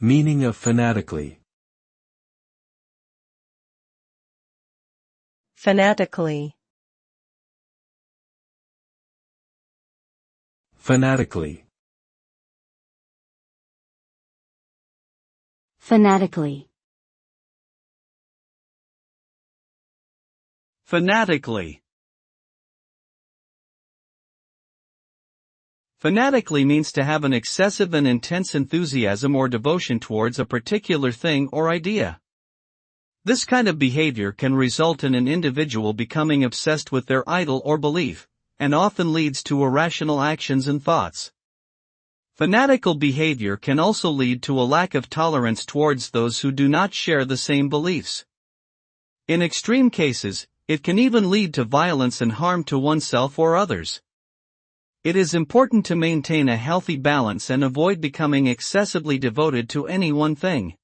Meaning of fanatically. Fanatically. Fanatically. Fanatically. Fanatically. Fanatically means to have an excessive and intense enthusiasm or devotion towards a particular thing or idea. This kind of behavior can result in an individual becoming obsessed with their idol or belief, and often leads to irrational actions and thoughts. Fanatical behavior can also lead to a lack of tolerance towards those who do not share the same beliefs. In extreme cases, it can even lead to violence and harm to oneself or others. It is important to maintain a healthy balance and avoid becoming excessively devoted to any one thing.